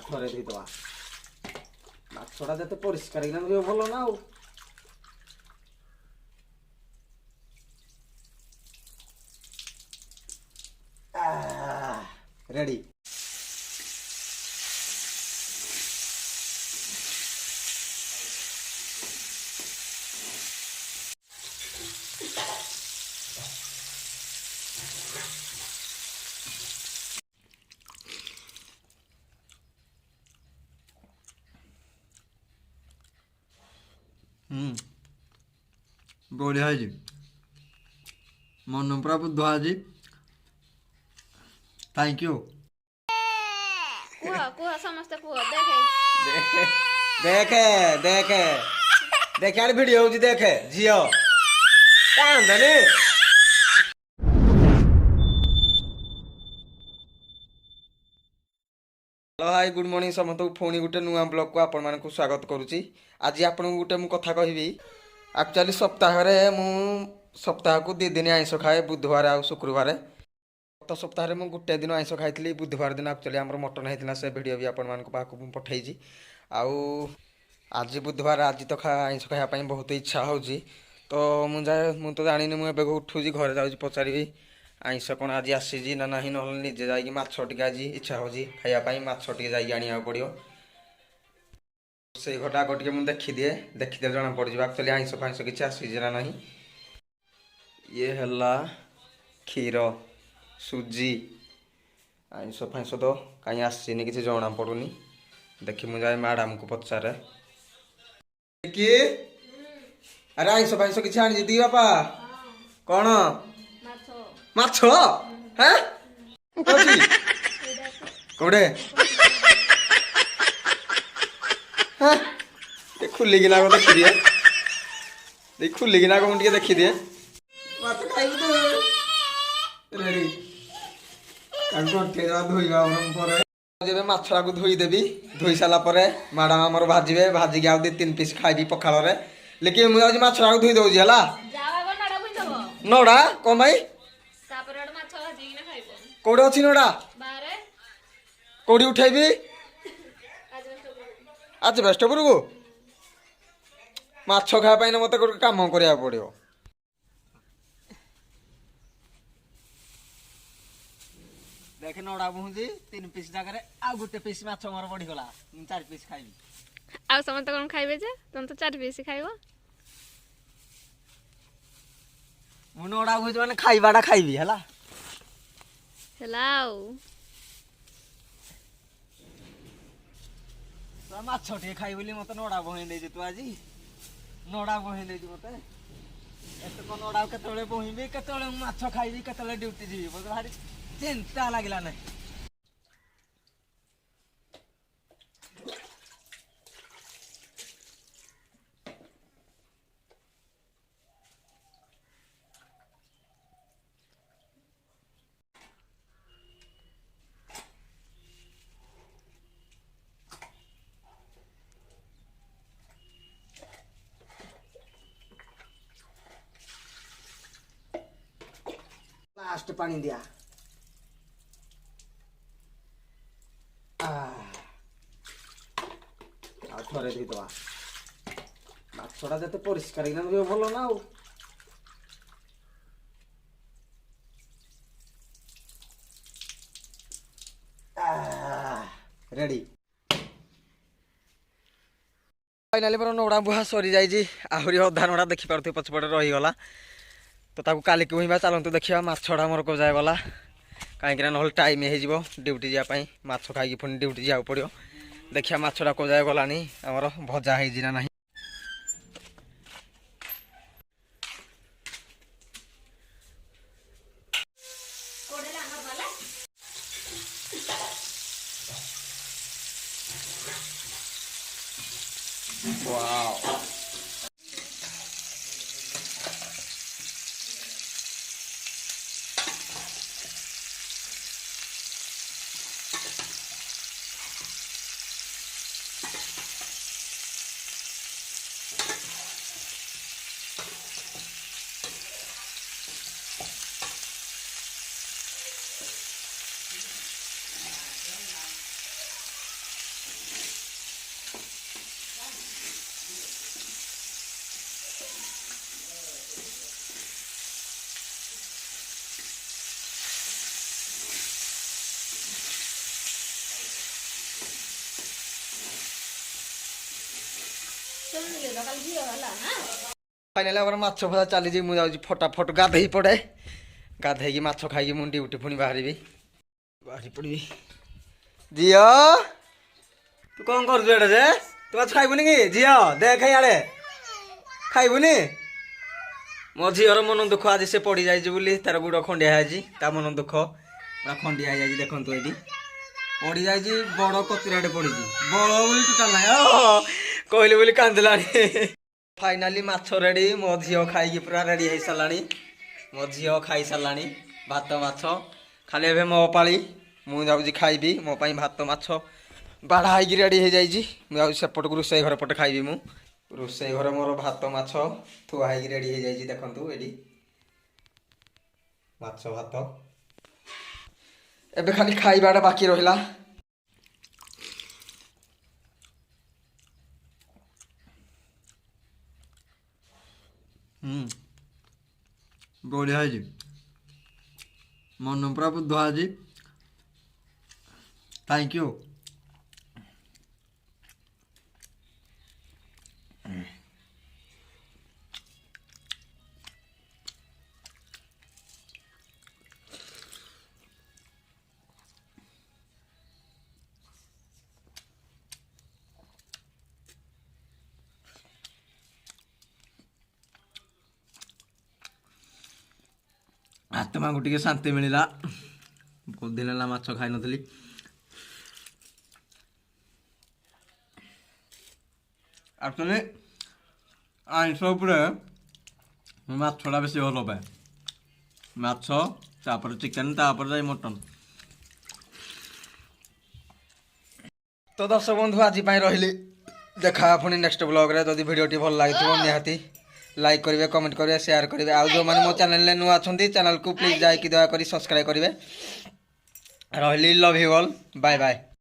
थरे धोईदवा माछटा जते परिष्कार कि भल ना रेडी बढ़िया है मन पूरा बुध आज थैंक यू कुह कुह समस्त कुह देखे देखे देखे देखे आड़ भिडियो होउची देखे झियो कांदनी हेलो हाय गुड मॉर्निंग समस्त पुणी गोटे नुआ ब्लॉग को आपण मानक स्वागत करुच्ची आज आपन गोटे मु कथा कहबी एक्चुअली सप्ताह मु सप्ताह को 2 दिन आइंस खाए बुधवार आ शुक्रवार गत सप्ताह में गोटे दिन आइंस खाई बुधवार दिन एक्चुअली आम मटन होता से भिडियो भी आपण मानक पाखु पठाई आउ आज बुधवार आज तो आइंस खायापी बहुत इच्छा हो तो मुझे तो जानी मुझे उठूँ घरे जाऊँ पचारि आइंस कौन आज आसी ना ना निजे जाकि माछ टे आज इच्छा हो खायापी माछ टे जा पड़ो से घटा आग टे मुझे देखीदे जना पड़ एक्चुअली आइंस फाइंस किसी आसी ना ना ये है क्षीर सुजी आइंस फाइंस तो कहीं आसनी किसी जना पड़ूनी देखी मुझे मैडम को पचारे कि अरे आइंस फाइंस किसी आनी दी बापा कौन माछ हैं कौड़े खुलिकिना को देखी दिए खुलिकिना को मुझे देखी दिए माछ खाइबू तो रेडी धोइबा पर माछड़ा को धोईदेवी धोई सारा मैडम आमर भाजबे भाजिक आउ 2-3 पीस खाइबी पखाल लेकिन मुझे माछड़ा को धोई दौजी है नड़ा कौन भाई कौड़े अच्छी नड़ा कौड़ी उठेबी आज बेस्ट को माछ खायापाई ना मत कम करा पड़ो देख नड़ा बुझी 3 पीस जगह आ गोटे पीस माछ मोर बढ़ीगला 4 पीस खाइबी आ समस्त कौन खाइबे जे तुम तो 4 पीस खाइबो मु नड़ा बुझी माने खाइबाटा खाइबी हला हेलाउ तो माछ टे खाइ बोली मत नड़ा बहे दे तू आज नड़ा बहे दे मत एत को नड़ा केतले बहिबी केतले माछ खाइबी केतले ड्यूटी जीबी मत भारी चिंता लागला ना लास्ट पानी दिया थरे धोईदवा माछटा जते परिष्कार कि भल ना रेडी फाइनाली मोर नड़ा बुहा सरी जाइए आहरी अधा नड़ा देखिपे पछपटे रहीगला तो ताकू काली की बुहा चलतु देखा माछड़ा मोर को जाए गला कहीं ना टाइम हो ड्यूटी जावाई माछ खाई पुणी ड्यूटी जाओ पड़ो देखिया माछड़ा को जाए गलानी आमर भजा है ना वाओ फाइनाली आम माछ भजा चली मुझे फटाफट गाधे पड़े गाधे माछ खाई मुझे ड्यूटी पुणी बाहरी पड़ी झील तू कौन कर तू माछ खाइबुनि कि झील देख इे खाइबुनि मो झीर मन दुख आज से पड़ जाए तार गुड़ खंडिया है मन दुख पूरा खंडिया है देखो ये पड़ जाए बड़ कतराटे पड़ी बड़ बोली टोटाल ना कहली बोली कांदला फाइनाली माछ रेडी मो झील खाई पूरा रेडी हो सारा मो झील खाई सारा भात माछ खाली ए मो पाली मुझे खाइबी मो भात माछ बाढ़ा हो रेडी हो जाए सेपट को रोषे घर पटे खाइबी मु रोषे घर मोर भात माछ थुआ हो रेडी हो जाए देखु ये माछ भात एबे खाली खाइबाटा बाकी रहिला बढ़िया है मन पूरा बुध आज थैंक यू आत्मा को टे शांति मिलला बहुत दिन है माछ खाई नी एक्चुअली आइंस माछटा बेस भल पाए माछ चिकेन जाए मटन तो दर्शक बंधु आज रही देखा पुणी नेक्स्ट ब्लॉग रे जदि वीडियोटी भल लगी निहाती लाइक करेंगे कमेंट करेंगे शेयर करेंगे आउ जो मैंने मो चैनल नुआ अच्छा चैनल को प्लीज जाकि दया कर सब्सक्राइब करेंगे रही love you all bye bye.